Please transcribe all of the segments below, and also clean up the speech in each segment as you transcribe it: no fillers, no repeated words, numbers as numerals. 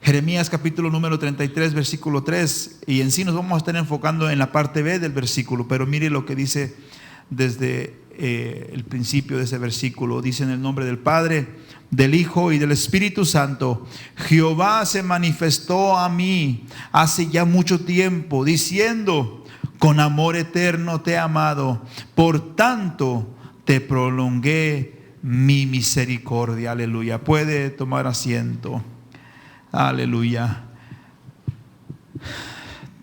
Jeremías capítulo número 33, versículo 3. Y en sí nos vamos a estar enfocando en la parte B del versículo, pero mire lo que dice desde el principio de ese versículo. Dice: en el nombre del Padre, del Hijo y del Espíritu Santo, Jehová se manifestó a mí hace ya mucho tiempo, diciendo: con amor eterno te he amado, por tanto te prolongué mi misericordia. Aleluya. Puede tomar asiento. Aleluya.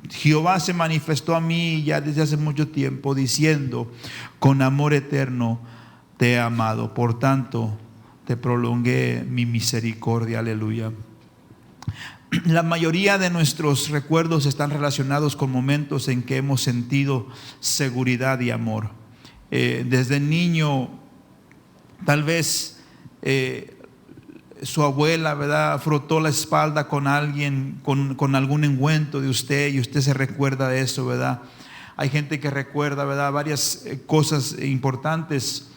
Jehová se manifestó a mí ya desde hace mucho tiempo, diciendo: con amor eterno te he amado, por tanto te prolongué mi misericordia. Aleluya. La mayoría de nuestros recuerdos están relacionados con momentos en que hemos sentido seguridad y amor. Desde niño, tal vez su abuela, ¿verdad?, frotó la espalda con alguien, con algún ungüento de usted, y usted se recuerda de eso, ¿verdad? Hay gente que recuerda, ¿verdad?, varias cosas importantes.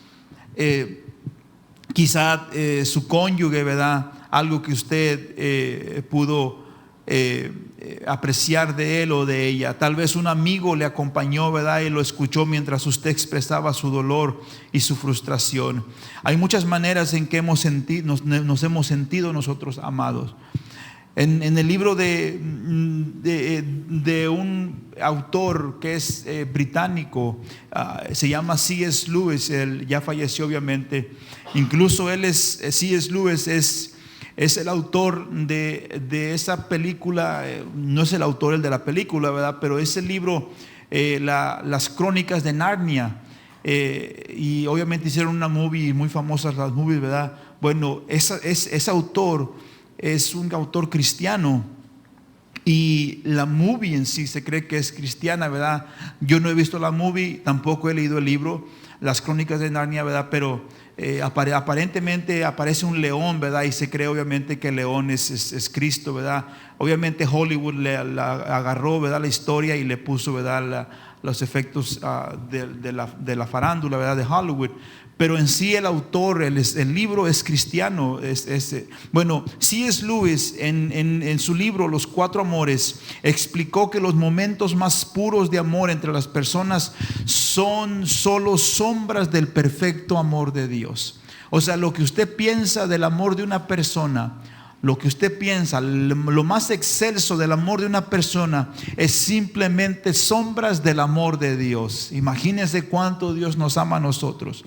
Quizá su cónyuge, ¿verdad?, algo que usted pudo apreciar de él o de ella. Tal vez un amigo le acompañó, ¿verdad?, y lo escuchó mientras usted expresaba su dolor y su frustración. Hay muchas maneras en que nos hemos sentido nosotros amados. En el libro de un autor que es británico, se llama C.S. Lewis. Él ya falleció, obviamente. Incluso C.S. Lewis es el autor de esa película. No es el autor el de la película, ¿verdad?, pero es el libro, las Crónicas de Narnia. Y obviamente hicieron una movie, muy famosas las movies, ¿verdad? Bueno, ese autor es un autor cristiano, y la movie en sí se cree que es cristiana, ¿verdad? Yo no he visto la movie, tampoco he leído el libro, las Crónicas de Narnia, ¿verdad? Pero aparentemente aparece un león, ¿verdad? Y se cree obviamente que el león es Cristo, ¿verdad? Obviamente Hollywood la agarró, ¿verdad?, la historia, y le puso, ¿verdad?, los efectos de la farándula, ¿verdad?, de Hollywood. Pero en sí el autor, el libro es cristiano. Bueno, C.S. Lewis en su libro Los Cuatro Amores explicó que los momentos más puros de amor entre las personas son solo sombras del perfecto amor de Dios. O sea, lo que usted piensa del amor de una persona, lo que usted piensa, lo más excelso del amor de una persona, es simplemente sombras del amor de Dios. Imagínense cuánto Dios nos ama a nosotros.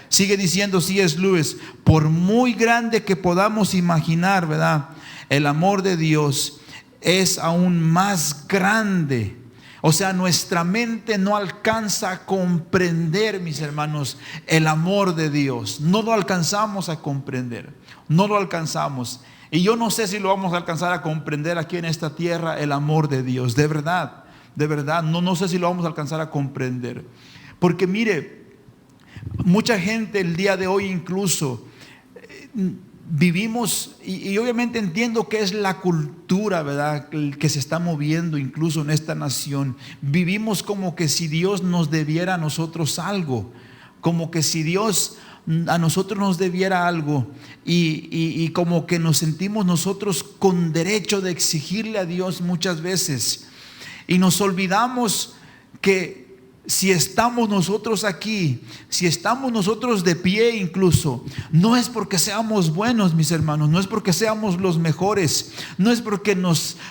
Sigue diciendo C.S. Lewis: por muy grande que podamos imaginar, ¿verdad?, el amor de Dios es aún más grande. O sea, nuestra mente no alcanza a comprender, mis hermanos, el amor de Dios. No lo alcanzamos a comprender. No lo alcanzamos. Y yo no sé si lo vamos a alcanzar a comprender aquí en esta tierra, el amor de Dios. De verdad, no sé si lo vamos a alcanzar a comprender. Porque mire, mucha gente el día de hoy incluso vivimos, y obviamente entiendo que es la cultura, ¿verdad?, que se está moviendo incluso en esta nación. Vivimos como que si Dios nos debiera a nosotros algo, como que si Dios a nosotros nos debiera algo, y como que nos sentimos nosotros con derecho de exigirle a Dios muchas veces, y nos olvidamos que si estamos nosotros aquí, si estamos nosotros de pie incluso, no es porque seamos buenos, mis hermanos, no es porque seamos los mejores, no es porque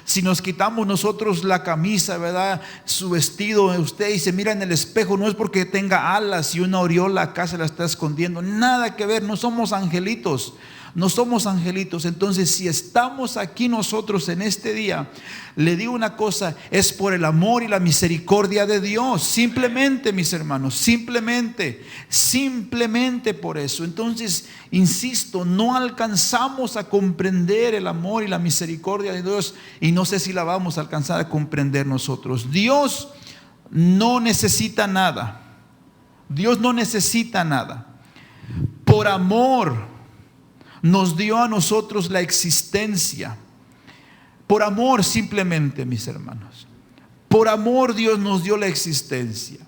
si nos quitamos nosotros la camisa, ¿verdad?, su vestido, usted, y se mira en el espejo, no es porque tenga alas y una aureola acá se la está escondiendo. Nada que ver, no somos angelitos. No somos angelitos. Entonces, si estamos aquí nosotros en este día, le digo una cosa: es por el amor y la misericordia de Dios. Simplemente, mis hermanos, simplemente por eso. Entonces, insisto, no alcanzamos a comprender el amor y la misericordia de Dios, y no sé si la vamos a alcanzar a comprender nosotros. Dios no necesita nada. Dios no necesita nada. Por amor nos dio a nosotros la existencia. Por amor, simplemente, mis hermanos. Por amor Dios nos dio la existencia.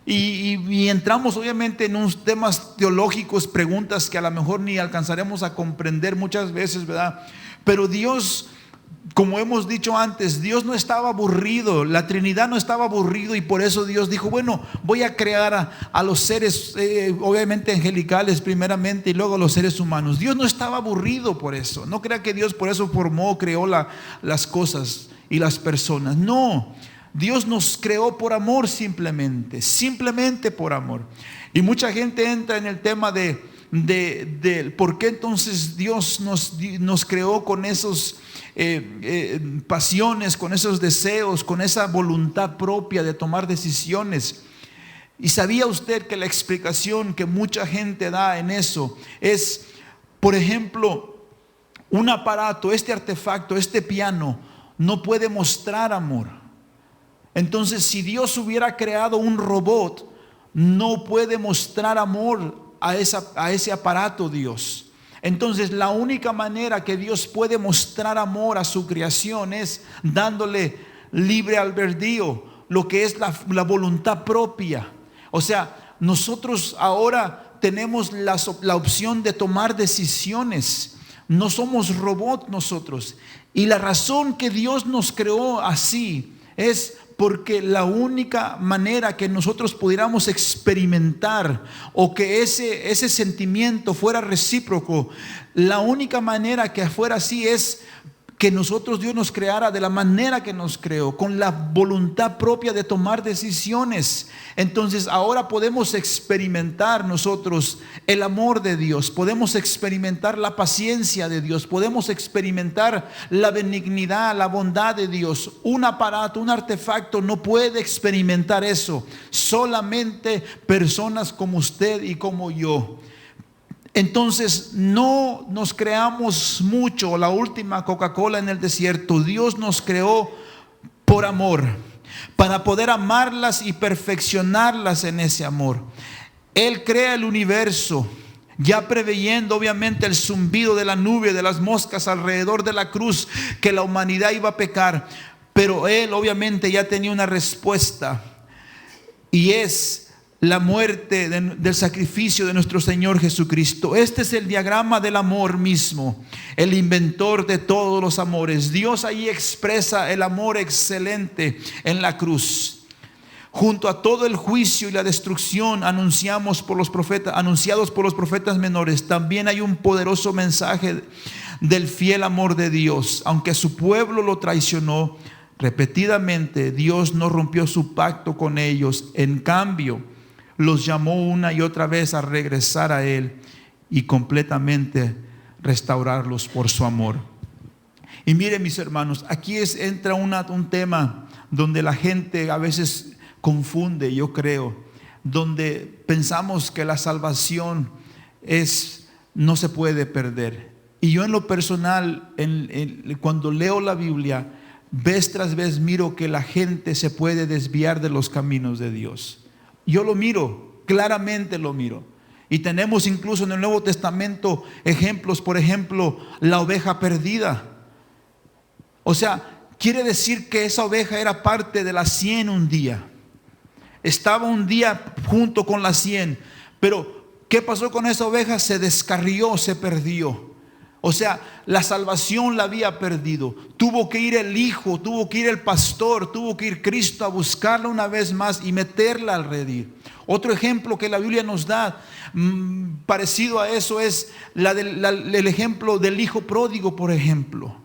Y entramos obviamente en unos temas teológicos, preguntas que a lo mejor ni alcanzaremos a comprender muchas veces, ¿verdad? Pero Dios como hemos dicho antes, Dios no estaba aburrido, la Trinidad no estaba aburrido, y por eso Dios dijo, bueno, voy a crear a los seres, obviamente angelicales primeramente, y luego a los seres humanos. Dios no estaba aburrido por eso. No crea que Dios por eso creó las cosas y las personas. No, Dios nos creó por amor simplemente por amor. Y mucha gente entra en el tema de por qué entonces Dios nos creó con esos pasiones, con esos deseos, con esa voluntad propia de tomar decisiones. Y sabía usted que la explicación que mucha gente da en eso es, por ejemplo, un aparato, este artefacto, este piano no puede mostrar amor. Entonces, si Dios hubiera creado un robot, no puede mostrar amor a ese aparato Dios. Entonces la única manera que Dios puede mostrar amor a su creación es dándole libre albedrío, lo que es la voluntad propia. O sea, nosotros ahora tenemos la opción de tomar decisiones. No somos robots nosotros. Y la razón que Dios nos creó así es porque la única manera que nosotros pudiéramos experimentar o que ese sentimiento fuera recíproco, la única manera que fuera así es que Dios nos creara de la manera que nos creó, con la voluntad propia de tomar decisiones. Entonces ahora podemos experimentar nosotros el amor de Dios, podemos experimentar la paciencia de Dios, podemos experimentar la benignidad, la bondad de Dios. Un aparato, un artefacto no puede experimentar eso, solamente personas como usted y como yo. Entonces no nos creamos mucho la última Coca-Cola en el desierto. Dios nos creó por amor, para poder amarlas y perfeccionarlas en ese amor. Él crea el universo, ya preveyendo obviamente el zumbido de la nube, de las moscas alrededor de la cruz, que la humanidad iba a pecar. Pero Él obviamente ya tenía una respuesta, y es la muerte del sacrificio de nuestro Señor Jesucristo. Este es el diagrama del amor mismo, el inventor de todos los amores. Dios ahí expresa el amor excelente en la cruz. Junto a todo el juicio y la destrucción anunciados por los profetas menores, también hay un poderoso mensaje del fiel amor de Dios. Aunque su pueblo lo traicionó repetidamente, Dios no rompió su pacto con ellos. En cambio, los llamó una y otra vez a regresar a Él y completamente restaurarlos por su amor. Y miren, mis hermanos, aquí entra un tema donde la gente a veces confunde, yo creo, donde pensamos que la salvación no se puede perder. Y yo en lo personal, cuando leo la Biblia, vez tras vez miro que la gente se puede desviar de los caminos de Dios. Yo lo miro, claramente lo miro. Y tenemos incluso en el Nuevo Testamento ejemplos, por ejemplo, la oveja perdida. O sea, quiere decir que esa oveja era parte de las 100 un día. Estaba un día junto con las 100. Pero ¿qué pasó con esa oveja? Se descarrió, se perdió. O sea, la salvación la había perdido. Tuvo que ir el Hijo, tuvo que ir el pastor, tuvo que ir Cristo a buscarla una vez más y meterla al redil. Otro ejemplo que la Biblia nos da parecido a eso es el ejemplo del hijo pródigo, por ejemplo.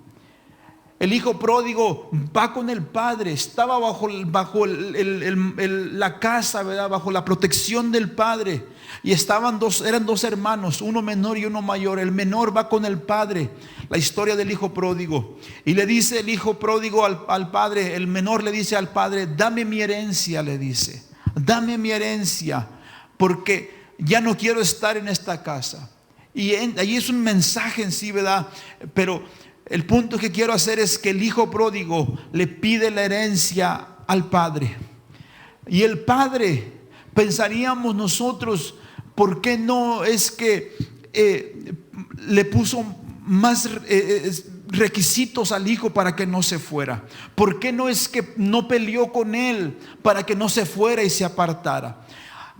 El hijo pródigo va con el padre, estaba bajo la casa, ¿verdad? Bajo la protección del padre. Y eran dos hermanos, uno menor y uno mayor. El menor va con el padre, la historia del hijo pródigo. Y le dice el hijo pródigo al padre, el menor le dice al padre: dame mi herencia, le dice. Dame mi herencia, porque ya no quiero estar en esta casa. Y ahí es un mensaje en sí, ¿verdad? Pero el punto que quiero hacer es que el hijo pródigo le pide la herencia al padre. Y el padre, pensaríamos nosotros, ¿por qué no es que le puso más requisitos al hijo para que no se fuera? ¿Por qué no es que no peleó con él para que no se fuera y se apartara?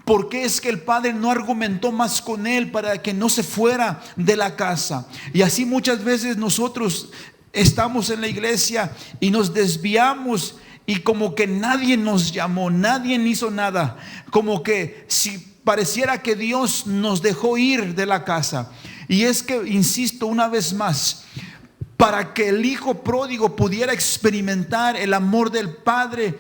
¿Por qué es que el padre no argumentó más con él para que no se fuera de la casa? Y así muchas veces nosotros estamos en la iglesia y nos desviamos y como que nadie nos llamó, nadie hizo nada, como que si pareciera que Dios nos dejó ir de la casa. Y es que, insisto una vez más, para que el hijo pródigo pudiera experimentar el amor del Padre,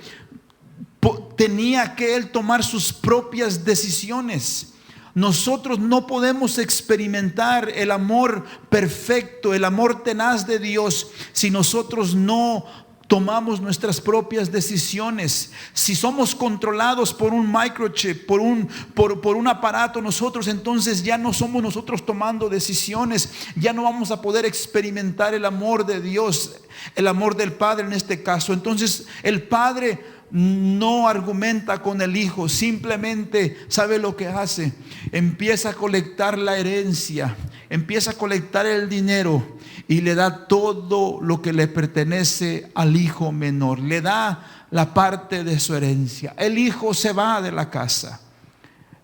tenía que él tomar sus propias decisiones. Nosotros no podemos experimentar el amor perfecto, el amor tenaz de Dios, si nosotros no tomamos nuestras propias decisiones. Si somos controlados por un microchip, por un aparato nosotros, entonces ya no somos nosotros tomando decisiones. Ya no vamos a poder experimentar el amor de Dios, el amor del Padre en este caso. Entonces el Padre no argumenta con el hijo, simplemente ¿sabe lo que hace? Empieza a colectar la herencia, empieza a colectar el dinero y le da todo lo que le pertenece al hijo menor, le da la parte de su herencia. El hijo se va de la casa,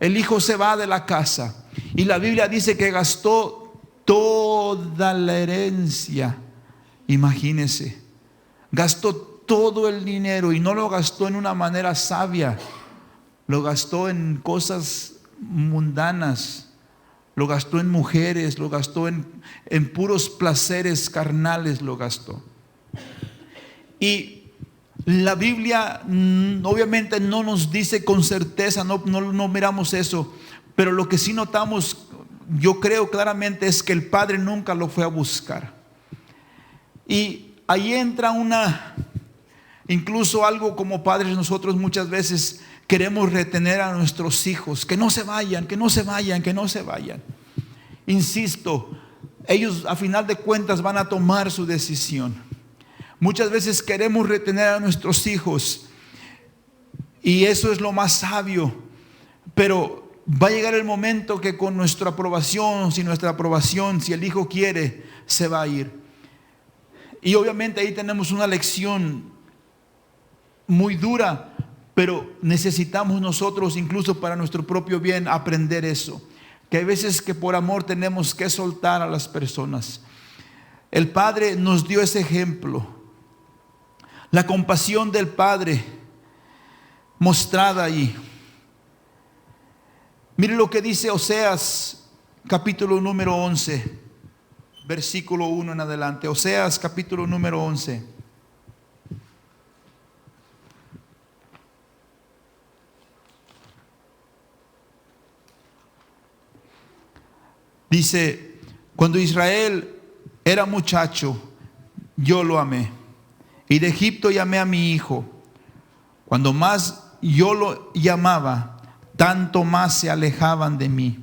el hijo se va de la casa, y la Biblia dice que gastó toda la herencia. Imagínese, gastó todo el dinero, y no lo gastó en una manera sabia, lo gastó en cosas mundanas, lo gastó en mujeres, lo gastó en puros placeres carnales, lo gastó. Y la Biblia obviamente no nos dice con certeza, no miramos eso, pero lo que sí notamos, yo creo claramente, es que el padre nunca lo fue a buscar. Y ahí entra incluso algo como padres. Nosotros muchas veces queremos retener a nuestros hijos, que no se vayan, que no se vayan, que no se vayan. Insisto, ellos a final de cuentas van a tomar su decisión. Muchas veces queremos retener a nuestros hijos y eso es lo más sabio, pero va a llegar el momento que con nuestra aprobación, sin nuestra aprobación, si el hijo quiere, se va a ir. Y obviamente ahí tenemos una lección muy dura, pero necesitamos nosotros, incluso para nuestro propio bien, aprender eso, que hay veces que por amor tenemos que soltar a las personas. El Padre nos dio ese ejemplo, la compasión del Padre mostrada ahí. Mire lo que dice Oseas capítulo número 11, versículo 1 en adelante. Oseas capítulo número 11. Dice: cuando Israel era muchacho, yo lo amé, y de Egipto llamé a mi hijo. Cuando más yo lo llamaba, tanto más se alejaban de mí.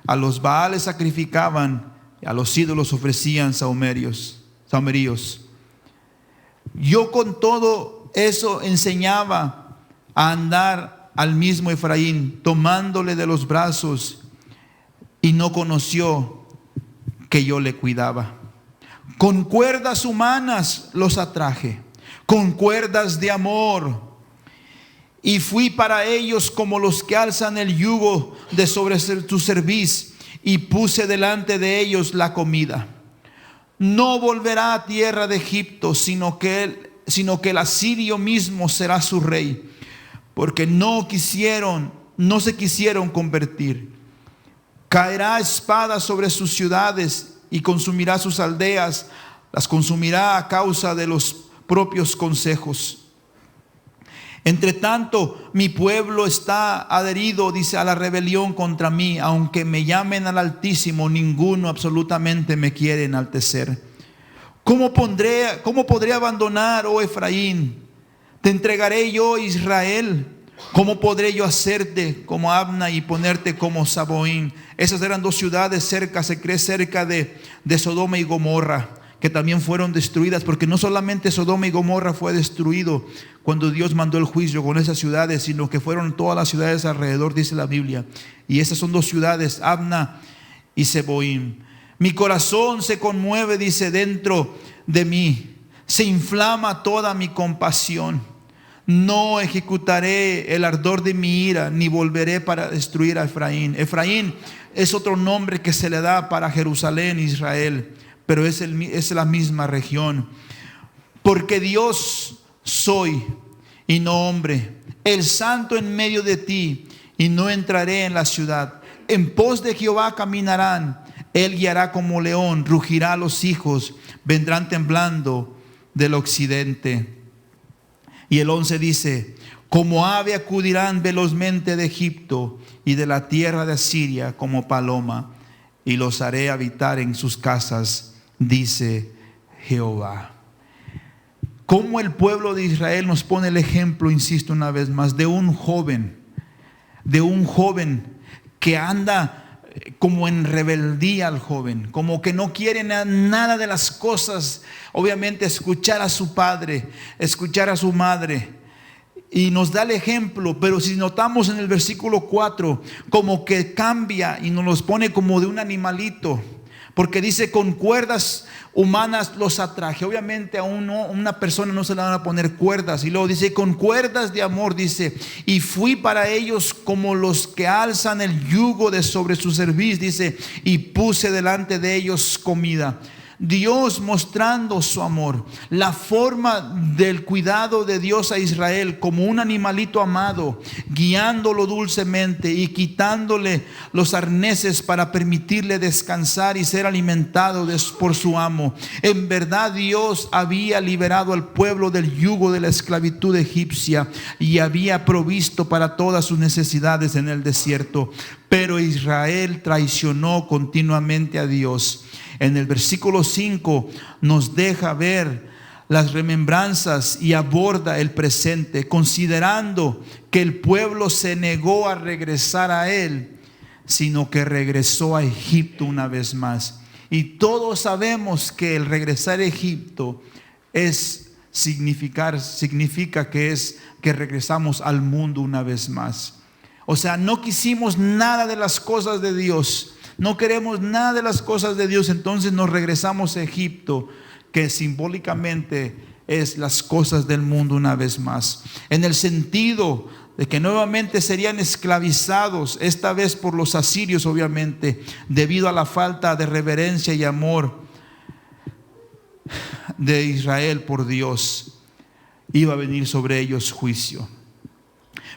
A los Baales sacrificaban, y a los ídolos ofrecían sahumeríos. Yo con todo eso enseñaba a andar al mismo Efraín, tomándole de los brazos, y no conoció que yo le cuidaba. Con cuerdas humanas los atraje, con cuerdas de amor, y fui para ellos como los que alzan el yugo de sobre tu cerviz, y puse delante de ellos la comida. No volverá a tierra de Egipto, sino que el asirio mismo será su rey, porque no se quisieron convertir. Caerá espada sobre sus ciudades y consumirá sus aldeas, las consumirá a causa de los propios consejos. Entre tanto, mi pueblo está adherido, dice, a la rebelión contra mí. Aunque me llamen al Altísimo, ninguno absolutamente me quiere enaltecer. ¿Cómo podré abandonar, oh Efraín? Te entregaré yo, Israel. ¿Cómo podré yo hacerte como Abna y ponerte como Saboín? Esas eran dos ciudades se cree cerca de Sodoma y Gomorra, que también fueron destruidas, porque no solamente Sodoma y Gomorra fue destruido cuando Dios mandó el juicio con esas ciudades, sino que fueron todas las ciudades alrededor, dice la Biblia. Y esas son dos ciudades, Abna y Seboín. Mi corazón se conmueve, dice, dentro de mí, se inflama toda mi compasión. No ejecutaré el ardor de mi ira, ni volveré para destruir a Efraín. Efraín es otro nombre que se le da para Jerusalén, Israel, pero es la misma región. Porque Dios soy y no hombre, el santo en medio de ti, y no entraré en la ciudad. En pos de Jehová caminarán, él guiará como león, rugirá a los hijos, vendrán temblando del occidente. Y el 11 dice: como ave acudirán velozmente de Egipto y de la tierra de Asiria como paloma, y los haré habitar en sus casas, dice Jehová. Como el pueblo de Israel nos pone el ejemplo, insisto una vez más, de un joven que anda como en rebeldía, al joven, como que no quiere nada de las cosas, obviamente escuchar a su padre, escuchar a su madre. Y nos da el ejemplo, pero si notamos en el versículo 4, como que cambia y nos los pone como de un animalito, porque dice: con cuerdas humanas los atraje. Obviamente a una persona no se le van a poner cuerdas. Y luego dice: con cuerdas de amor, dice, y fui para ellos como los que alzan el yugo de sobre su cerviz, dice, y puse delante de ellos comida. Dios mostrando su amor, la forma del cuidado de Dios a Israel como un animalito amado, guiándolo dulcemente y quitándole los arneses para permitirle descansar y ser alimentado por su amo. En verdad Dios había liberado al pueblo del yugo de la esclavitud egipcia y había provisto para todas sus necesidades en el desierto. Pero Israel traicionó continuamente a Dios. En el versículo 5 nos deja ver las remembranzas y aborda el presente, considerando que el pueblo se negó a regresar a él, sino que regresó a Egipto una vez más. Y todos sabemos que el regresar a Egipto significa que regresamos al mundo una vez más. O sea, no quisimos nada de las cosas de Dios. No queremos nada de las cosas de Dios, entonces nos regresamos a Egipto, que simbólicamente es las cosas del mundo una vez más. En el sentido de que nuevamente serían esclavizados, esta vez por los asirios, obviamente, debido a la falta de reverencia y amor de Israel por Dios. Iba a venir sobre ellos juicio.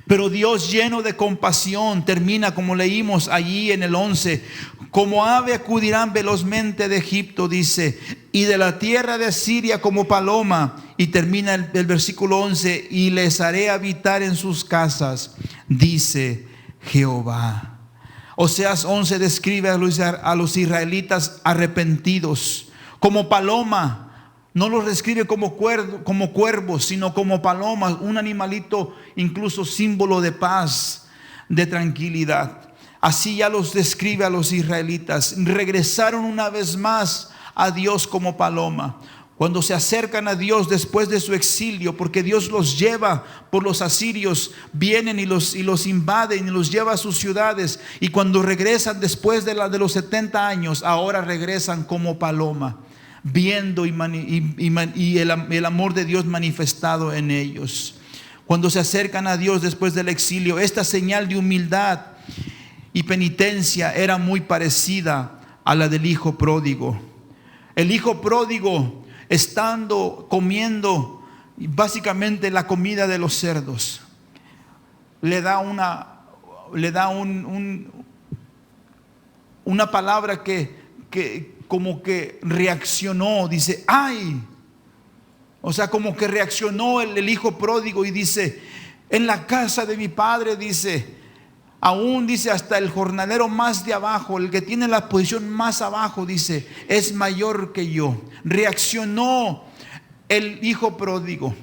Pero Dios, lleno de compasión, termina como leímos allí en el 11: como ave acudirán velozmente de Egipto, dice, y de la tierra de Asiria como paloma. Y termina el versículo 11: y les haré habitar en sus casas, dice Jehová. Oseas 11 describe a los israelitas arrepentidos como paloma. No los describe como cuervos, sino como palomas, un animalito incluso símbolo de paz, de tranquilidad. Así ya los describe a los israelitas. Regresaron una vez más a Dios como paloma. Cuando se acercan a Dios después de su exilio, porque Dios los lleva por los asirios, vienen y los invaden y los lleva a sus ciudades. Y cuando regresan después de los 70 años, ahora regresan como paloma, viendo y el amor de Dios manifestado en ellos. Cuando se acercan a Dios después del exilio, esta señal de humildad y penitencia era muy parecida a la del hijo pródigo. El hijo pródigo, comiendo básicamente la comida de los cerdos, le da una palabra que como que reaccionó, dice: ¡ay! O sea, como que reaccionó el hijo pródigo y dice: en la casa de mi padre, dice, aún, dice, hasta el jornalero más de abajo, el que tiene la posición más abajo, dice, es mayor que yo. Reaccionó el hijo pródigo.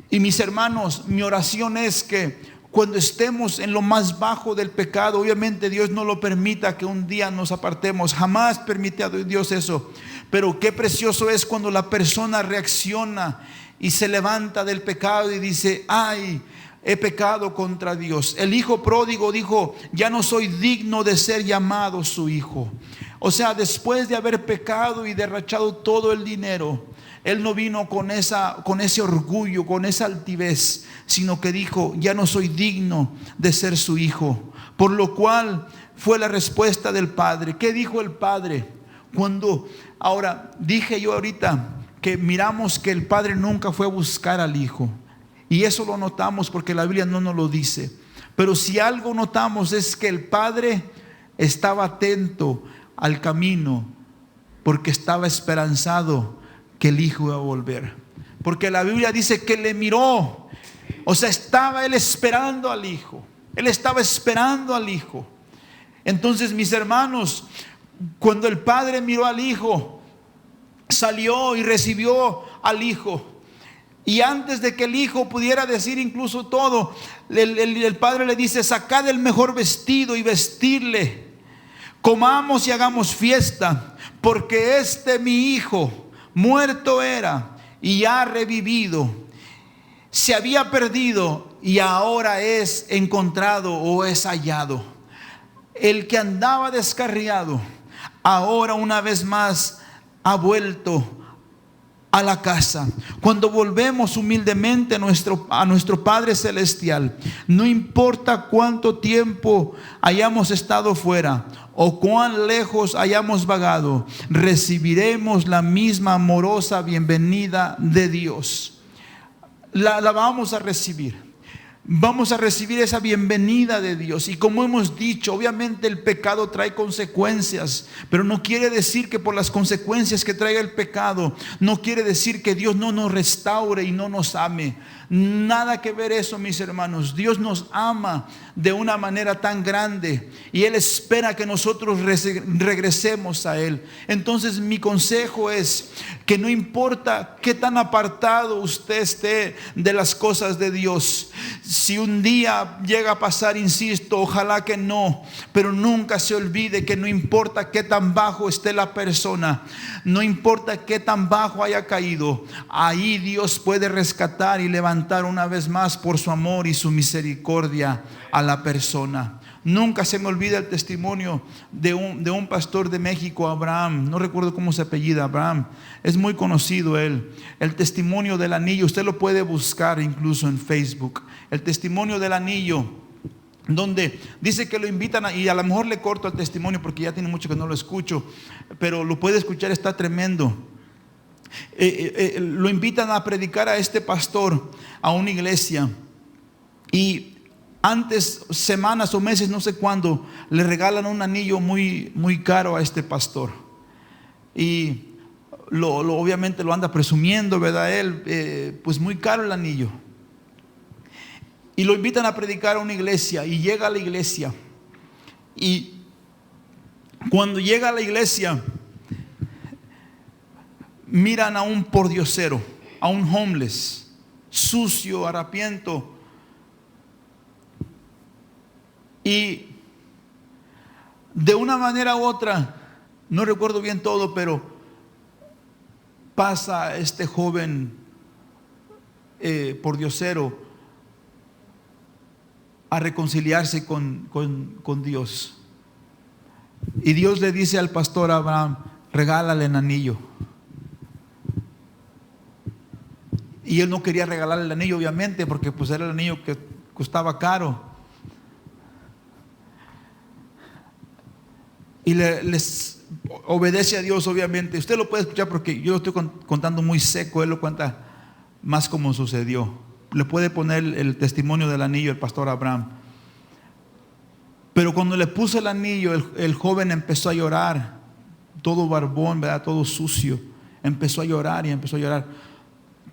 Y mis hermanos, mi oración es que cuando estemos en lo más bajo del pecado, obviamente Dios no lo permita que un día nos apartemos, jamás permite a Dios eso. Pero qué precioso es cuando la persona reacciona y se levanta del pecado y dice: ¡ay! He pecado contra Dios. El hijo pródigo dijo: ya no soy digno de ser llamado su hijo. O sea, después de haber pecado y derrochado todo el dinero, él no vino con ese orgullo, con esa altivez, sino que dijo: ya no soy digno de ser su hijo. Por lo cual fue la respuesta del padre. ¿Qué dijo el padre? Ahora, dije yo ahorita que miramos que el padre nunca fue a buscar al hijo. Y eso lo notamos porque la Biblia no nos lo dice. Pero si algo notamos es que el padre estaba atento al camino porque estaba esperanzado que el hijo iba a volver. Porque la Biblia dice que le miró. O sea, estaba él esperando al hijo. Él estaba esperando al hijo. Entonces, mis hermanos, cuando el padre miró al hijo, salió y recibió al hijo. Y antes de que el hijo pudiera decir incluso todo, el padre le dice: sacad el mejor vestido y vestirle. Comamos y hagamos fiesta, porque mi hijo muerto era y ha revivido. Se había perdido y ahora es encontrado o es hallado. El que andaba descarriado, ahora una vez más ha vuelto a la casa. Cuando volvemos humildemente a nuestro Padre Celestial, no importa cuánto tiempo hayamos estado fuera o cuán lejos hayamos vagado, recibiremos la misma amorosa bienvenida de Dios. La vamos a recibir. Vamos a recibir esa bienvenida de Dios. Y como hemos dicho, obviamente el pecado trae consecuencias, pero no quiere decir que por las consecuencias que traiga el pecado, no quiere decir que Dios no nos restaure y no nos ame. Nada que ver eso, mis hermanos. Dios nos ama de una manera tan grande y Él espera que nosotros regresemos a Él. Entonces mi consejo es que no importa qué tan apartado usted esté de las cosas de Dios, si un día llega a pasar, insisto, ojalá que no, pero nunca se olvide que no importa qué tan bajo esté la persona, no importa qué tan bajo haya caído, ahí Dios puede rescatar y levantar una vez más por su amor y su misericordia a la persona. Nunca se me olvida el testimonio de un pastor de México, Abraham, no recuerdo cómo se apellida, Abraham, es muy conocido él. El testimonio del anillo, usted lo puede buscar incluso en Facebook. El testimonio del anillo, donde dice que lo invitan y a lo mejor le corto el testimonio porque ya tiene mucho que no lo escucho, pero lo puede escuchar, está tremendo. Lo invitan a predicar a este pastor a una iglesia y antes, semanas o meses, no sé cuándo, le regalan un anillo muy, muy caro a este pastor. Y obviamente lo anda presumiendo, ¿verdad? Él, pues muy caro el anillo. Y lo invitan a predicar a una iglesia y llega a la iglesia. Y cuando llega a la iglesia, miran a un pordiosero, a un homeless, sucio, harapiento. Y de una manera u otra, no recuerdo bien todo, pero pasa este joven pordiosero a reconciliarse con Dios. Y Dios le dice al pastor Abraham: regálale el anillo. Y él no quería regalarle el anillo, obviamente, porque pues era el anillo que costaba caro. Y les obedece a Dios, obviamente. Usted lo puede escuchar porque yo lo estoy contando muy seco. Él lo cuenta más como sucedió. Le puede poner el testimonio del anillo el pastor Abraham. Pero cuando le puso el anillo, el joven empezó a llorar, todo barbón, ¿verdad? Todo sucio. Empezó a llorar y empezó a llorar.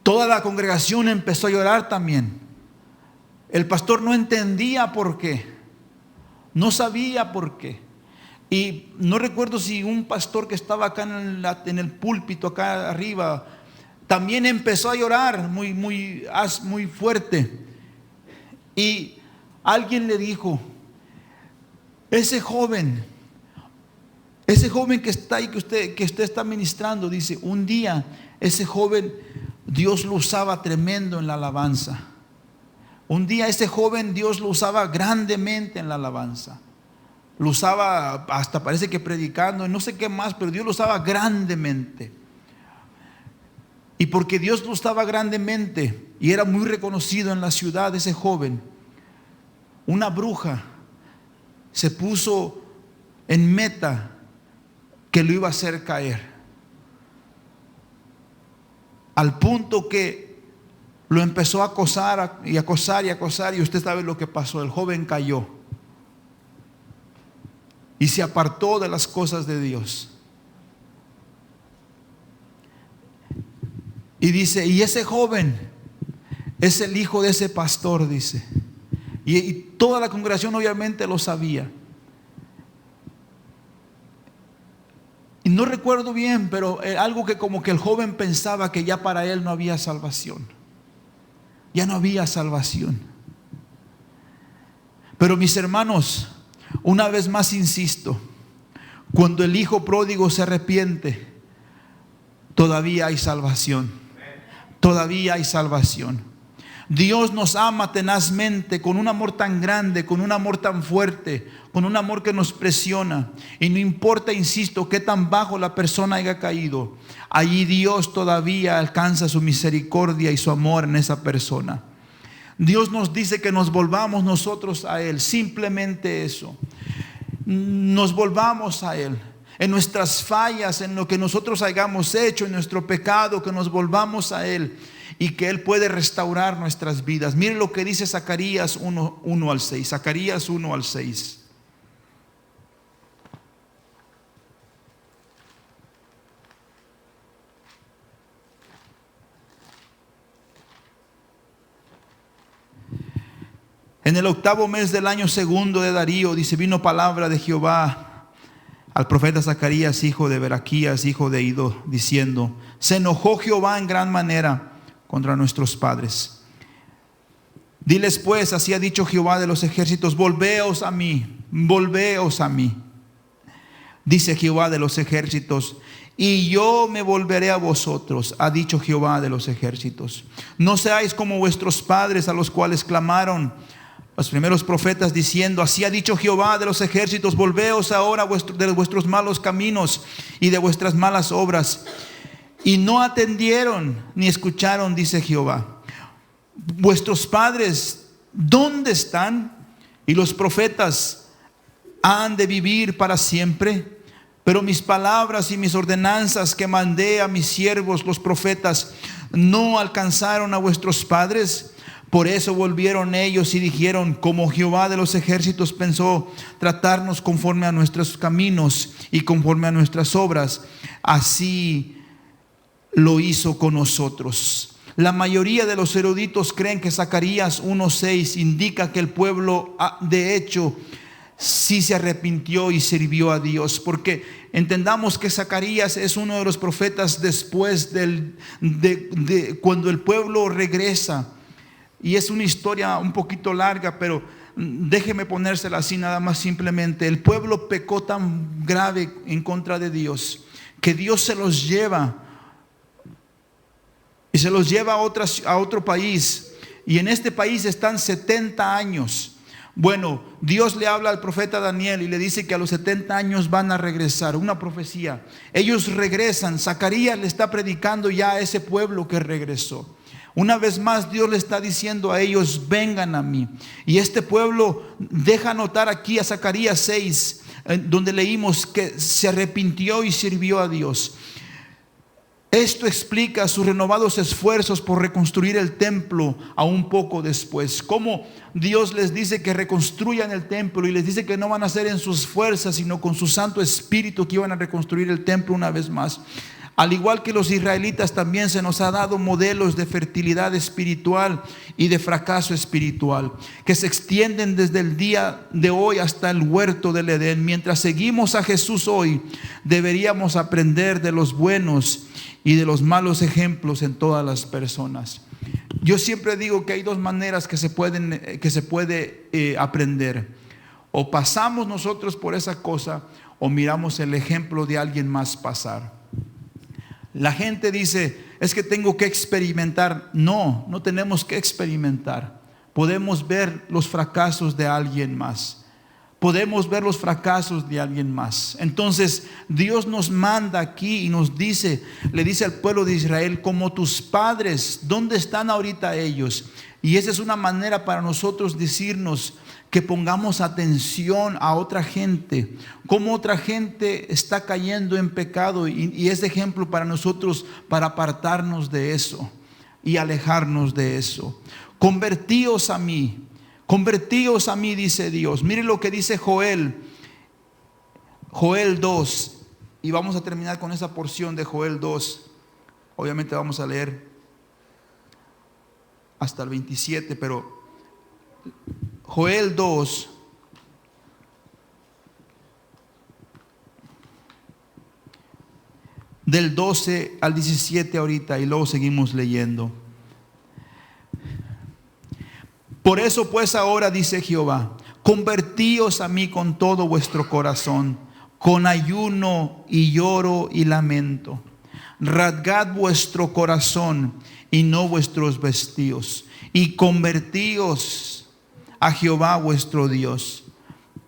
Toda la congregación empezó a llorar también. El pastor no entendía por qué. No sabía por qué. Y no recuerdo si un pastor que estaba acá en el púlpito, acá arriba, también empezó a llorar muy fuerte. Y alguien le dijo: ese joven que está ahí, que usted está ministrando, dice, un día ese joven Dios lo usaba tremendo en la alabanza. Un día ese joven Dios lo usaba grandemente en la alabanza. Lo usaba hasta parece que predicando, no sé qué más, pero Dios lo usaba grandemente. Y porque Dios lo usaba grandemente y era muy reconocido en la ciudad ese joven, una bruja se puso en meta que lo iba a hacer caer. Al punto que lo empezó a acosar y acosar y acosar, y usted sabe lo que pasó. El joven cayó y se apartó de las cosas de Dios. Y dice, y ese joven es el hijo de ese pastor, dice. Y toda la congregación obviamente lo sabía. Y no recuerdo bien, pero algo que como que el joven pensaba que ya para él no había salvación. Ya no había salvación. Pero mis hermanos, una vez más insisto, cuando el hijo pródigo se arrepiente, todavía hay salvación. Todavía hay salvación. Dios nos ama tenazmente, con un amor tan grande, con un amor tan fuerte, con un amor que nos presiona. Y no importa, insisto, qué tan bajo la persona haya caído, allí Dios todavía alcanza su misericordia y su amor en esa persona. Dios nos dice que nos volvamos nosotros a Él, simplemente eso. Nos volvamos a Él. En nuestras fallas, en lo que nosotros hayamos hecho, en nuestro pecado, que nos volvamos a Él y que Él puede restaurar nuestras vidas. Miren lo que dice Zacarías 1 al 6. Zacarías 1 al 6. En el 8º mes del año segundo de Darío, dice, vino palabra de Jehová al profeta Zacarías, hijo de Beraquías, hijo de Ido, diciendo, se enojó Jehová en gran manera contra nuestros padres. Diles pues, así ha dicho Jehová de los ejércitos, volveos a mí, volveos a mí. Dice Jehová de los ejércitos, y yo me volveré a vosotros, ha dicho Jehová de los ejércitos. No seáis como vuestros padres, a los cuales clamaron los primeros profetas diciendo, así ha dicho Jehová de los ejércitos, volveos ahora de vuestros malos caminos y de vuestras malas obras. Y no atendieron ni escucharon, dice Jehová. Vuestros padres, ¿dónde están? Y los profetas han de vivir para siempre. Pero mis palabras y mis ordenanzas que mandé a mis siervos los profetas no alcanzaron a vuestros padres. Por eso volvieron ellos y dijeron, como Jehová de los ejércitos pensó tratarnos conforme a nuestros caminos y conforme a nuestras obras, así lo hizo con nosotros. La mayoría de los eruditos creen que Zacarías 1:6 indica que el pueblo de hecho sí se arrepintió y sirvió a Dios, porque entendamos que Zacarías es uno de los profetas después de cuando el pueblo regresa. Y es una historia un poquito larga, pero déjeme ponérsela así nada más simplemente. El pueblo pecó tan grave en contra de Dios que Dios se los lleva y se los lleva a otro país. Y en este país están 70 años. Bueno, Dios le habla al profeta Daniel y le dice que a los 70 años van a regresar. Una profecía. Ellos regresan. Zacarías le está predicando ya a ese pueblo que regresó. Una vez más Dios le está diciendo a ellos, vengan a mí. Y este pueblo deja notar aquí a Zacarías 6, donde leímos que se arrepintió y sirvió a Dios. Esto explica sus renovados esfuerzos por reconstruir el templo aún poco después. Como Dios les dice que reconstruyan el templo y les dice que no van a hacer en sus fuerzas, sino con su Santo Espíritu que iban a reconstruir el templo una vez más. Al igual que los israelitas, también se nos ha dado modelos de fertilidad espiritual y de fracaso espiritual que se extienden desde el día de hoy hasta el huerto del Edén. Mientras seguimos a Jesús hoy, deberíamos aprender de los buenos y de los malos ejemplos en todas las personas. Yo siempre digo que hay dos maneras que se puede aprender. O pasamos nosotros por esa cosa, o miramos el ejemplo de alguien más pasar. La gente dice, es que tengo que experimentar. No, no tenemos que experimentar. Podemos ver los fracasos de alguien más. Podemos ver los fracasos de alguien más. Entonces Dios nos manda aquí y nos dice, le dice al pueblo de Israel, como tus padres, ¿dónde están ahorita ellos? Y esa es una manera para nosotros decirnos que pongamos atención a otra gente, cómo otra gente está cayendo en pecado y es de ejemplo para nosotros para apartarnos de eso y alejarnos de eso. Convertíos a mí, dice Dios. Mire lo que dice Joel 2, y vamos a terminar con esa porción de Joel 2. Obviamente vamos a leer hasta el 27, pero Joel 2, del 12 al 17 ahorita, y luego seguimos leyendo. Por eso pues ahora, dice Jehová, convertíos a mí con todo vuestro corazón, con ayuno y lloro y lamento. Rasgad vuestro corazón y no vuestros vestidos, y convertíos a Jehová vuestro Dios,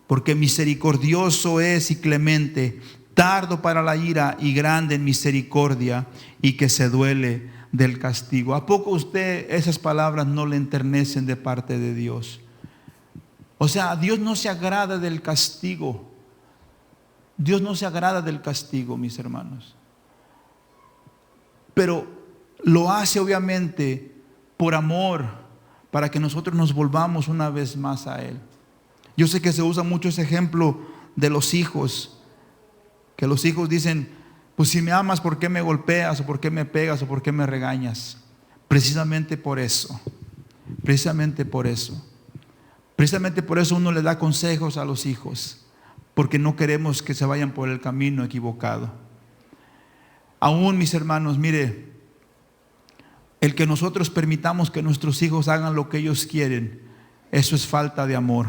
porque misericordioso es y clemente, tardo para la ira y grande en misericordia, y que se duele del castigo. ¿A poco usted esas palabras no le enternecen de parte de Dios? O sea, Dios no se agrada del castigo. Dios no se agrada del castigo, mis hermanos. Pero lo hace obviamente por amor, para que nosotros nos volvamos una vez más a Él. Yo sé que se usa mucho ese ejemplo de los hijos, que los hijos dicen, pues si me amas, ¿por qué me golpeas? ¿O por qué me pegas? ¿O por qué me regañas? Precisamente por eso. Precisamente por eso. Precisamente por eso uno le da consejos a los hijos, porque no queremos que se vayan por el camino equivocado. Aún, mis hermanos, mire, el que nosotros permitamos que nuestros hijos hagan lo que ellos quieren, eso es falta de amor.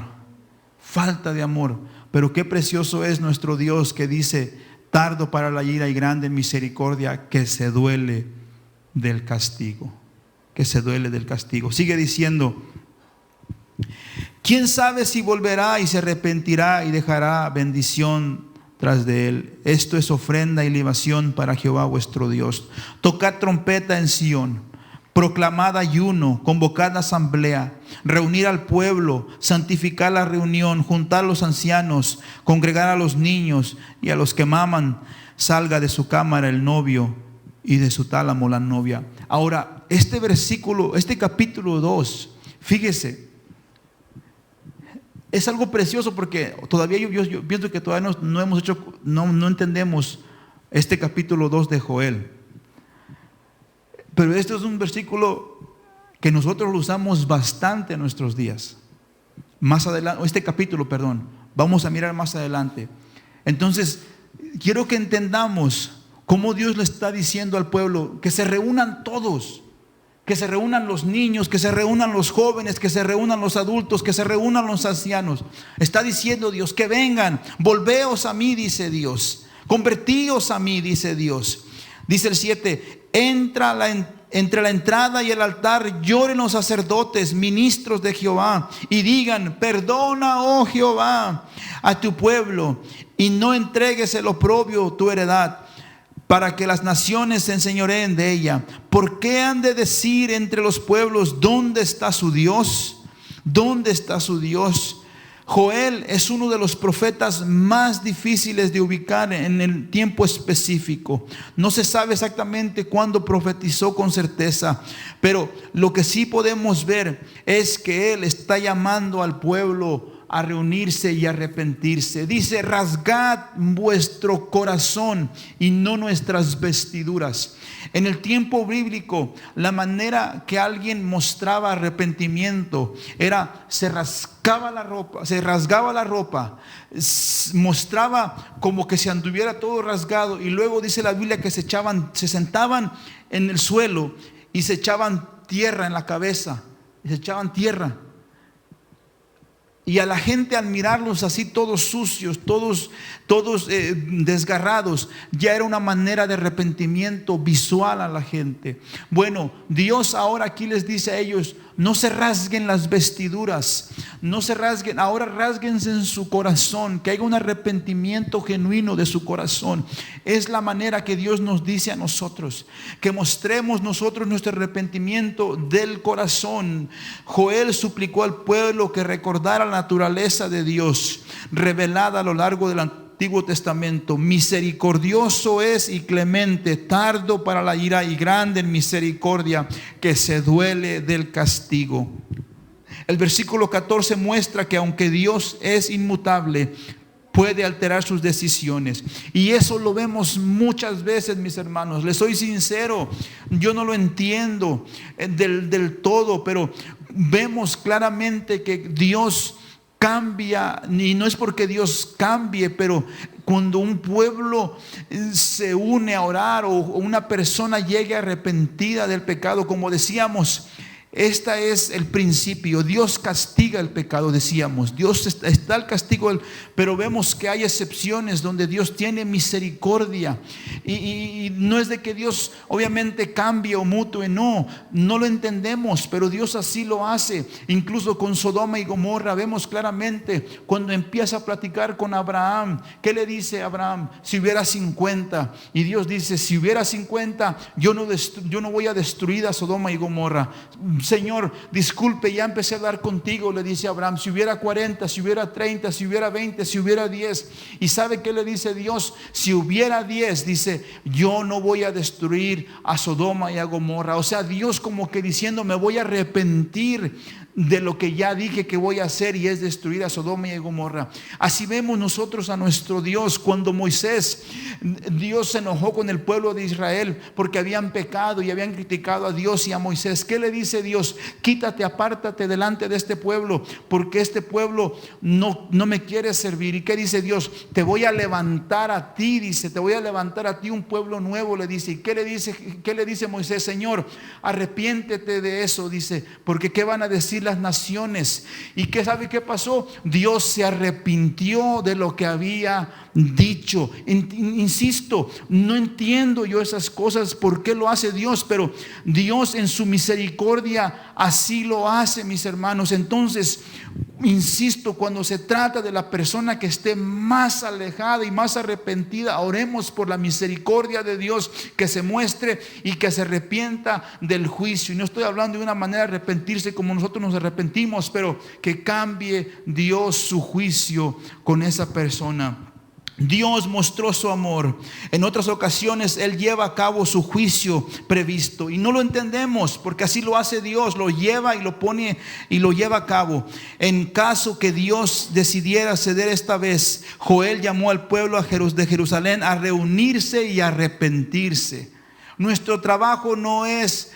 Falta de amor. Pero qué precioso es nuestro Dios, que dice, tardo para la ira y grande en misericordia, que se duele del castigo. Que se duele del castigo. Sigue diciendo, ¿quién sabe si volverá y se arrepentirá y dejará bendición tras de él? Esto es ofrenda y libación para Jehová vuestro Dios. Tocad trompeta en Sión, proclamad ayuno, convocad asamblea, reunir al pueblo, santificar la reunión, juntar a los ancianos, congregar a los niños y a los que maman. Salga de su cámara el novio y de su tálamo la novia. Ahora, este versículo, este capítulo 2, fíjese, es algo precioso, porque todavía yo pienso que todavía no entendemos este capítulo 2 de Joel. Pero este es un versículo que nosotros lo usamos bastante en nuestros días. Más adelante, este capítulo, perdón, vamos a mirar más adelante. Entonces, quiero que entendamos cómo Dios le está diciendo al pueblo que se reúnan todos, que se reúnan los niños, que se reúnan los jóvenes, que se reúnan los adultos, que se reúnan los ancianos. Está diciendo Dios que vengan, volveos a mí, dice Dios, convertíos a mí, dice Dios. Dice el 7, entre la entrada y el altar lloren los sacerdotes, ministros de Jehová, y digan, perdona, oh Jehová, a tu pueblo, y no entregues el oprobio tu heredad, para que las naciones se enseñoreen de ella. ¿Por qué han de decir entre los pueblos, ¿dónde está su Dios? ¿Dónde está su Dios? Joel es uno de los profetas más difíciles de ubicar en el tiempo específico. No se sabe exactamente cuándo profetizó con certeza, pero lo que sí podemos ver es que él está llamando al pueblo a reunirse y arrepentirse. Dice, rasgad vuestro corazón y no nuestras vestiduras. En el tiempo bíblico, la manera que alguien mostraba arrepentimiento era, se rasgaba la ropa, mostraba como que se anduviera todo rasgado, y luego dice la Biblia que se sentaban en el suelo y se echaban tierra en la cabeza, y se echaban tierra. Y a la gente, al mirarlos así todos sucios, todos desgarrados, ya era una manera de arrepentimiento visual a la gente. Bueno, Dios ahora aquí les dice a ellos, no se rasguen las vestiduras, no se rasguen, ahora rásguense en su corazón, que haya un arrepentimiento genuino de su corazón. Es la manera que Dios nos dice a nosotros, que mostremos nosotros nuestro arrepentimiento del corazón. Joel suplicó al pueblo que recordara la naturaleza de Dios, revelada a lo largo del Antiguo Testamento. Misericordioso es y clemente, tardo para la ira y grande en misericordia, que se duele del castigo. El versículo 14 muestra que aunque Dios es inmutable, puede alterar sus decisiones. Y eso lo vemos muchas veces, mis hermanos. Les soy sincero, yo no lo entiendo del todo, pero vemos claramente que Dios cambia, y no es porque Dios cambie, pero cuando un pueblo se une a orar o una persona llegue arrepentida del pecado, como decíamos, este es el principio. Dios castiga el pecado, decíamos. Dios está el castigo, pero vemos que hay excepciones donde Dios tiene misericordia. Y no es de que Dios obviamente cambie o mutue, no lo entendemos, pero Dios así lo hace. Incluso con Sodoma y Gomorra vemos claramente cuando empieza a platicar con Abraham. ¿Qué le dice Abraham? Si hubiera 50. Y Dios dice, si hubiera 50, yo no voy a destruir a Sodoma y Gomorra. Señor, disculpe, ya empecé a hablar contigo, le dice Abraham. Si hubiera 40, si hubiera 30, si hubiera 20, si hubiera 10. ¿Y sabe qué le dice Dios? Si hubiera 10, dice, yo no voy a destruir a Sodoma y a Gomorra. O sea, Dios como que diciendo, me voy a arrepentir de lo que ya dije que voy a hacer, y es destruir a Sodoma y Gomorra. Así vemos nosotros a nuestro Dios. Cuando Dios se enojó con el pueblo de Israel porque habían pecado y habían criticado a Dios y a Moisés. ¿Qué le dice Dios? Quítate, apártate delante de este pueblo, porque este pueblo no me quiere servir. ¿Y qué dice Dios? Te voy a levantar a ti, dice, te voy a levantar a ti un pueblo nuevo, le dice. ¿Y qué le dice Moisés? Señor, arrepiéntete de eso, dice, porque ¿qué van a decir las naciones? ¿Y qué sabe qué pasó? Dios se arrepintió de lo que había dicho. Insisto, no entiendo yo esas cosas, por qué lo hace Dios, pero Dios en su misericordia así lo hace, mis hermanos. Entonces, insisto, cuando se trata de la persona que esté más alejada y más arrepentida, oremos por la misericordia de Dios, que se muestre y que se arrepienta del juicio. Y no estoy hablando de una manera de arrepentirse como nosotros nos arrepentimos, pero que cambie Dios su juicio con esa persona. Dios mostró su amor. En otras ocasiones Él lleva a cabo su juicio previsto y no lo entendemos, porque así lo hace Dios, lo lleva y lo pone y lo lleva a cabo. En caso que Dios decidiera ceder esta vez, Joel llamó al pueblo de Jerusalén a reunirse y arrepentirse. Nuestro trabajo no es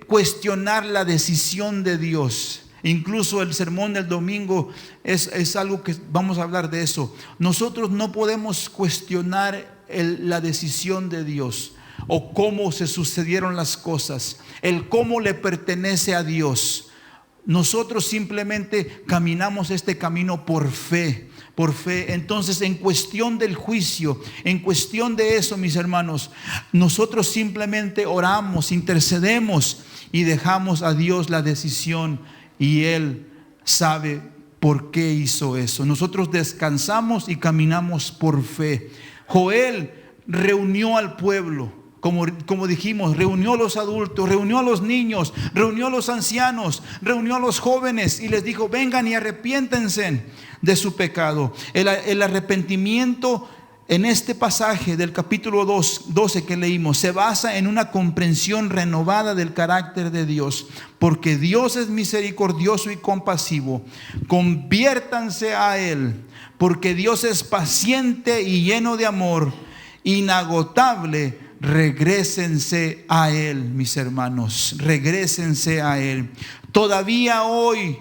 cuestionar la decisión de Dios. Incluso el sermón del domingo es algo que vamos a hablar de eso. Nosotros no podemos cuestionar la decisión de Dios o cómo se sucedieron las cosas. El cómo le pertenece a Dios. Nosotros simplemente caminamos este camino por fe. Por fe. Entonces, en cuestión del juicio, en cuestión de eso, mis hermanos, nosotros simplemente oramos, intercedemos y dejamos a Dios la decisión. Y Él sabe por qué hizo eso. Nosotros descansamos y caminamos por fe. Joel reunió al pueblo, como dijimos, reunió a los adultos, reunió a los niños, reunió a los ancianos, reunió a los jóvenes y les dijo, vengan y arrepiéntense de su pecado. El arrepentimiento en este pasaje del capítulo 12 que leímos se basa en una comprensión renovada del carácter de Dios, porque Dios es misericordioso y compasivo. Conviértanse a Él, porque Dios es paciente y lleno de amor, inagotable. Regrésense a Él, mis hermanos, regrésense a Él. Todavía hoy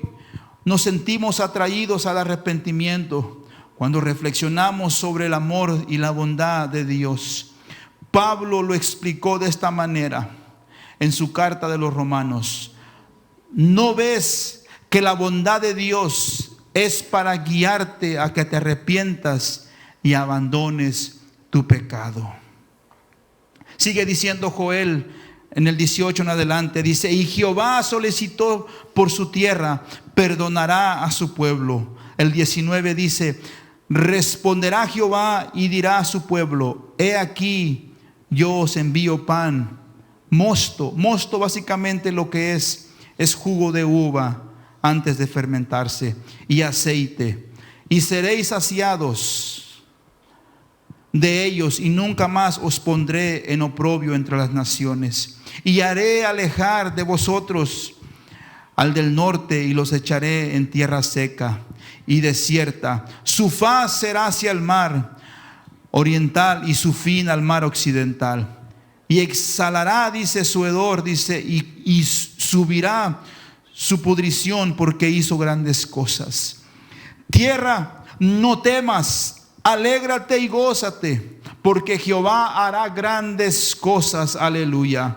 nos sentimos atraídos al arrepentimiento cuando reflexionamos sobre el amor y la bondad de Dios. Pablo lo explicó de esta manera en su carta de los Romanos. ¿No ves que la bondad de Dios es para guiarte a que te arrepientas y abandones tu pecado? Sigue diciendo Joel en el 18 en adelante, dice: y Jehová solicitó por su tierra, perdonará a su pueblo. El 19 dice: responderá Jehová y dirá a su pueblo: he aquí, yo os envío pan, mosto. Mosto básicamente lo que es jugo de uva antes de fermentarse, y aceite. Y seréis saciados de ellos, y nunca más os pondré en oprobio entre las naciones. Y haré alejar de vosotros al del norte, y los echaré en tierra seca y desierta. Su faz será hacia el mar oriental, y su fin al mar occidental. Y exhalará, dice, su hedor, dice, y subirá su pudrición, porque hizo grandes cosas. Tierra, no temas, alégrate y gózate, porque Jehová hará grandes cosas. Aleluya.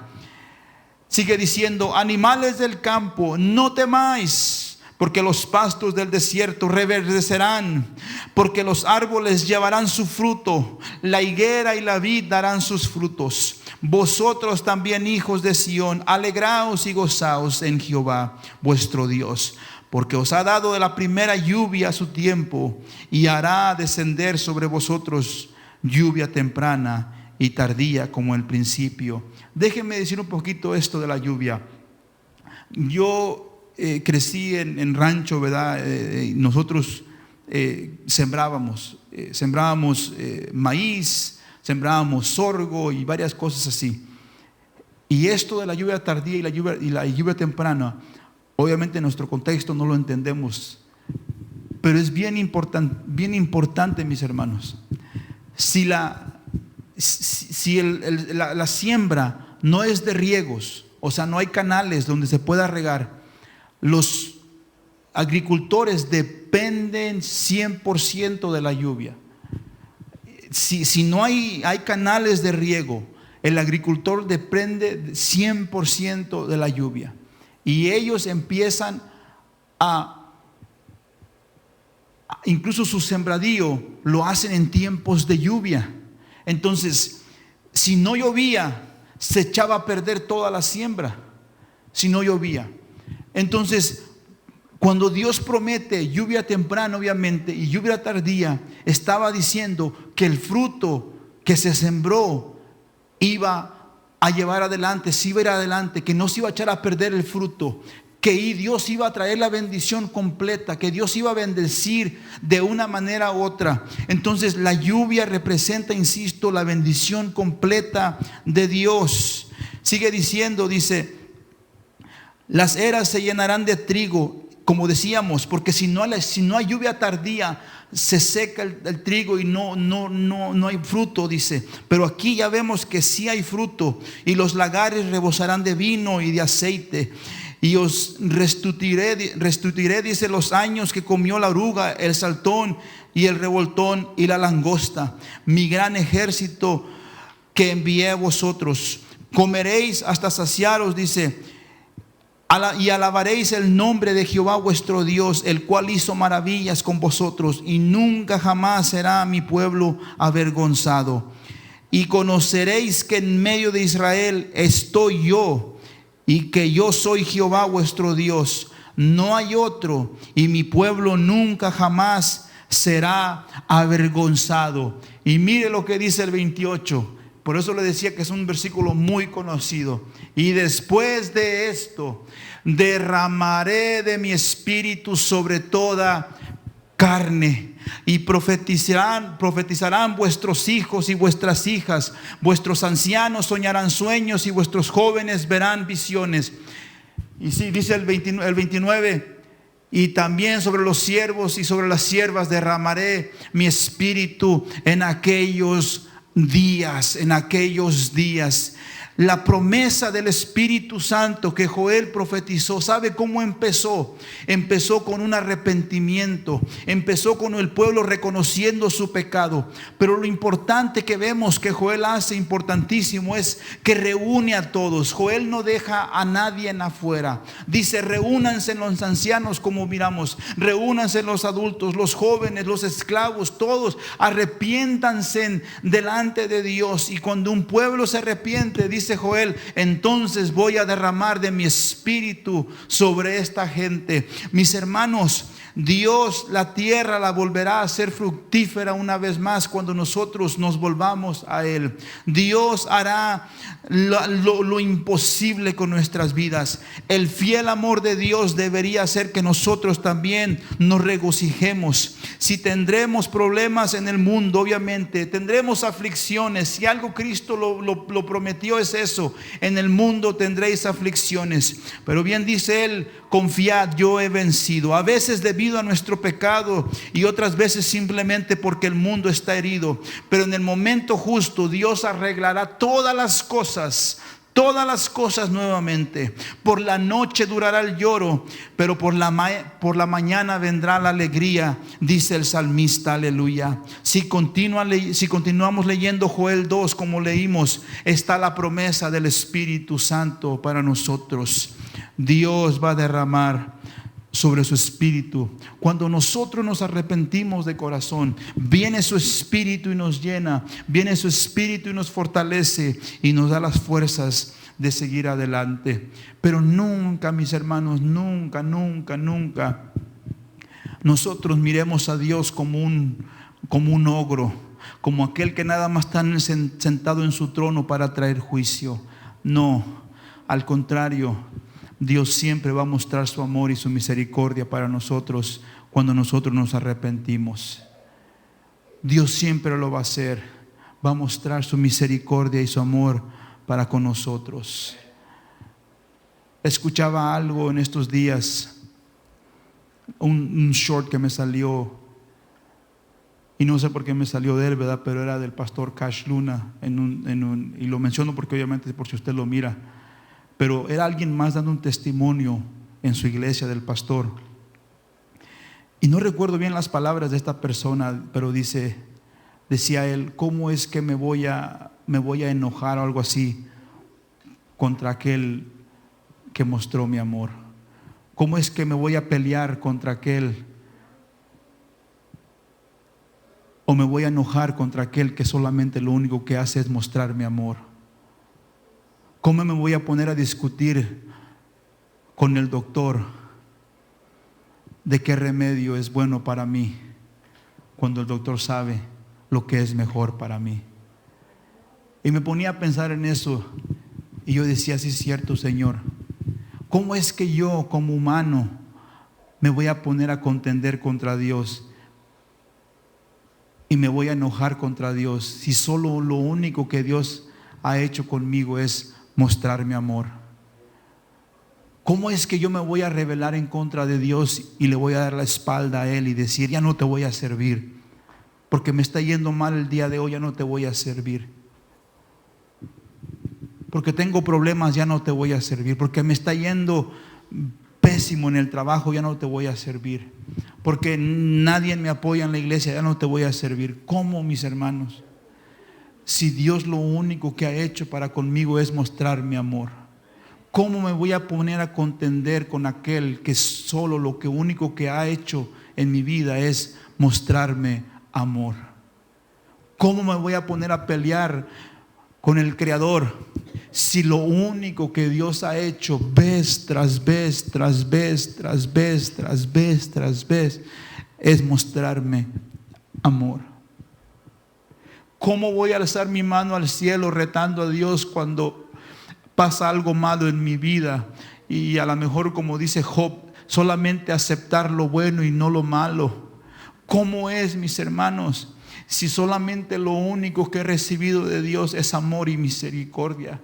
Sigue diciendo: animales del campo, no temáis, porque los pastos del desierto reverdecerán, porque los árboles llevarán su fruto, la higuera y la vid darán sus frutos. Vosotros también, hijos de Sión, alegraos y gozaos en Jehová vuestro Dios, porque os ha dado de la primera lluvia a su tiempo, y hará descender sobre vosotros lluvia temprana y tardía como el principio. Déjenme decir un poquito esto de la lluvia. Yo crecí en rancho, ¿verdad? Nosotros sembrábamos maíz, sembrábamos sorgo y varias cosas así. Y esto de la lluvia tardía y la lluvia temprana, obviamente en nuestro contexto no lo entendemos, pero es bien importante, mis hermanos. Si la siembra no es de riegos, o sea, no hay canales donde se pueda regar, los agricultores dependen 100% de la lluvia. Si no hay canales de riego, el agricultor depende 100% de la lluvia. Y ellos empiezan incluso su sembradío lo hacen en tiempos de lluvia. Entonces, si no llovía, se echaba a perder toda la siembra. Si no llovía. Entonces, cuando Dios promete lluvia temprana, obviamente, y lluvia tardía, estaba diciendo que el fruto que se sembró iba a llevar adelante, se iba a ir adelante, que no se iba a echar a perder el fruto, que Dios iba a traer la bendición completa, que Dios iba a bendecir de una manera u otra. Entonces la lluvia representa, insisto, la bendición completa de Dios. Sigue diciendo, dice: las eras se llenarán de trigo, como decíamos, porque si no hay lluvia tardía, se seca el trigo y no hay fruto, dice. Pero aquí ya vemos que sí hay fruto, y los lagares rebosarán de vino y de aceite. Y os restituiré, dice, los años que comió la oruga, el saltón y el revoltón y la langosta, mi gran ejército que envié a vosotros. Comeréis hasta saciaros, dice, y alabaréis el nombre de Jehová vuestro Dios, el cual hizo maravillas con vosotros, y nunca jamás será mi pueblo avergonzado. Y conoceréis que en medio de Israel estoy yo, y que yo soy Jehová vuestro Dios, no hay otro, y mi pueblo nunca jamás será avergonzado. Y mire lo que dice el 28. Por eso le decía que es un versículo muy conocido. Y después de esto, derramaré de mi espíritu sobre toda carne, y profetizarán vuestros hijos y vuestras hijas, vuestros ancianos soñarán sueños, y vuestros jóvenes verán visiones. Y sí, dice el 29, y también sobre los siervos y sobre las siervas derramaré mi espíritu en aquellos días. La promesa del Espíritu Santo que Joel profetizó, ¿sabe cómo empezó? Empezó con un arrepentimiento, empezó con el pueblo reconociendo su pecado. Pero lo importante que vemos que Joel hace, importantísimo, es que reúne a todos. Joel no deja a nadie en afuera. Dice: reúnanse los ancianos, como miramos, reúnanse los adultos, los jóvenes, los esclavos, todos, arrepiéntanse delante de Dios. Y cuando un pueblo se arrepiente, dice Joel, entonces voy a derramar de mi espíritu sobre esta gente. Mis hermanos, Dios la tierra la volverá a ser fructífera una vez más cuando nosotros nos volvamos a Él. Dios hará lo imposible con nuestras vidas. El fiel amor de Dios debería hacer que nosotros también nos regocijemos. Si tendremos problemas en el mundo, obviamente tendremos aflicciones. Si algo Cristo lo prometió es eso: en el mundo tendréis aflicciones, pero bien dice Él, confiad, yo he vencido. A veces debido a nuestro pecado y otras veces simplemente porque el mundo está herido, pero en el momento justo Dios arreglará todas las cosas nuevamente. Por la noche durará el lloro, pero por la mañana vendrá la alegría, dice el salmista. Aleluya. Si continuamos leyendo Joel 2 como leímos, está la promesa del Espíritu Santo para nosotros. Dios va a derramar sobre su espíritu. Cuando nosotros nos arrepentimos de corazón, viene su espíritu y nos llena, viene su espíritu y nos fortalece y nos da las fuerzas de seguir adelante. Pero nunca, mis hermanos, nunca nosotros miremos a Dios como un ogro, como aquel que nada más está sentado en su trono para traer juicio. No, al contrario, Dios siempre va a mostrar su amor y su misericordia para nosotros cuando nosotros nos arrepentimos. Dios siempre lo va a hacer. Va a mostrar su misericordia y su amor para con nosotros. Escuchaba algo en estos días, un short que me salió, y no sé por qué me salió de él, ¿verdad? Pero era del pastor Cash Luna y lo menciono porque obviamente por si usted lo mira. Pero era alguien más dando un testimonio en su iglesia del pastor. Y no recuerdo bien las palabras de esta persona, pero decía él, ¿cómo es que me voy a enojar o algo así contra aquel que mostró mi amor? ¿Cómo es que me voy a pelear contra aquel? ¿O me voy a enojar contra aquel que solamente lo único que hace es mostrar mi amor? ¿Cómo me voy a poner a discutir con el doctor de qué remedio es bueno para mí cuando el doctor sabe lo que es mejor para mí? Y me ponía a pensar en eso y yo decía, sí es cierto, Señor. ¿Cómo es que yo como humano me voy a poner a contender contra Dios y me voy a enojar contra Dios si solo lo único que Dios ha hecho conmigo es mostrar mi amor? ¿Cómo es que yo me voy a rebelar en contra de Dios y le voy a dar la espalda a Él y decir, ya no te voy a servir porque me está yendo mal el día de hoy, ya no te voy a servir? Porque tengo problemas, ya no te voy a servir. Porque me está yendo pésimo en el trabajo, ya no te voy a servir. Porque nadie me apoya en la iglesia, ya no te voy a servir. ¿Cómo, mis hermanos? Si Dios lo único que ha hecho para conmigo es mostrar mi amor, ¿cómo me voy a poner a contender con aquel que solo lo único que ha hecho en mi vida es mostrarme amor? ¿Cómo me voy a poner a pelear con el Creador si lo único que Dios ha hecho vez tras vez es mostrarme amor? ¿Cómo voy a alzar mi mano al cielo retando a Dios cuando pasa algo malo en mi vida? Y a lo mejor, como dice Job, solamente aceptar lo bueno y no lo malo. ¿Cómo es, mis hermanos, si solamente lo único que he recibido de Dios es amor y misericordia?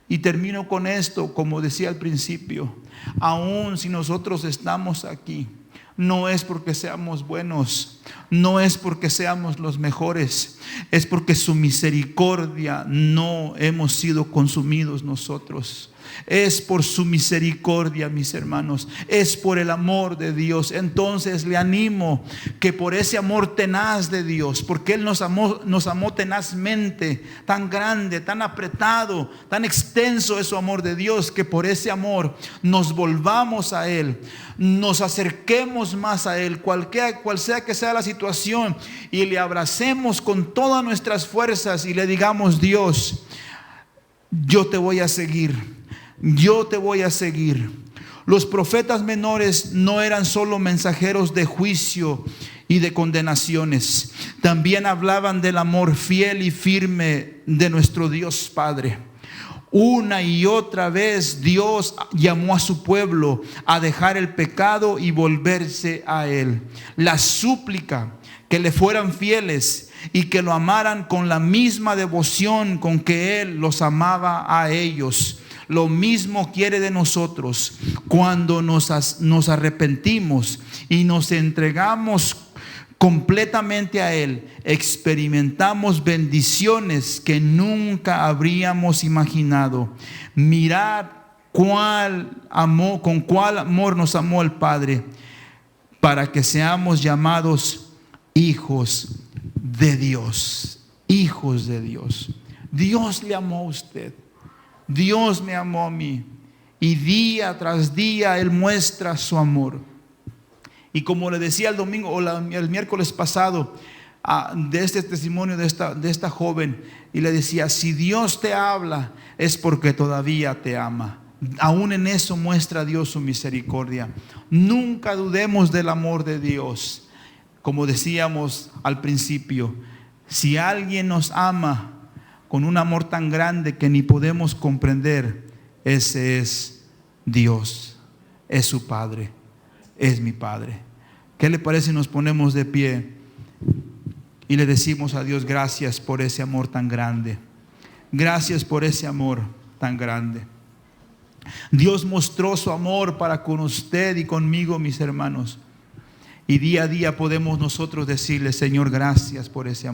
Y termino con esto, como decía al principio, aún si nosotros estamos aquí, no es porque seamos buenos, no es porque seamos los mejores, es porque su misericordia no hemos sido consumidos nosotros. es por su misericordia, mis hermanos, es por el amor de Dios. Entonces le animo que por ese amor tenaz de Dios, porque Él nos amó tenazmente, tan grande, tan apretado, tan extenso es su amor de Dios, que por ese amor nos volvamos a Él, nos acerquemos más a Él, cual sea que sea la situación, y le abracemos con todas nuestras fuerzas y le digamos: Dios, yo te voy a seguir, yo te voy a seguir. Los profetas menores no eran solo mensajeros de juicio y de condenaciones, también hablaban del amor fiel y firme de nuestro Dios Padre. Una y otra vez Dios llamó a su pueblo a dejar el pecado y volverse a Él. La súplica que le fueran fieles y que lo amaran con la misma devoción con que Él los amaba a ellos. Lo mismo quiere de nosotros. Cuando nos arrepentimos y nos entregamos completamente a Él, experimentamos bendiciones que nunca habríamos imaginado. Mirad con cuál amor nos amó el Padre, para que seamos llamados hijos de Dios. Hijos de Dios. Dios le amó a usted, Dios me amó a mí, y día tras día Él muestra su amor. Y como le decía el domingo o el miércoles pasado, de este testimonio de esta joven, y le decía: si Dios te habla es porque todavía te ama. Aún en eso muestra Dios su misericordia. Nunca dudemos del amor de Dios. Como decíamos al principio, si alguien nos ama con un amor tan grande que ni podemos comprender, ese es Dios, es su Padre, es mi Padre. ¿Qué le parece si nos ponemos de pie y le decimos a Dios: gracias por ese amor tan grande? Gracias por ese amor tan grande. Dios mostró su amor para con usted y conmigo, mis hermanos. Y día a día podemos nosotros decirle: Señor, gracias por ese amor.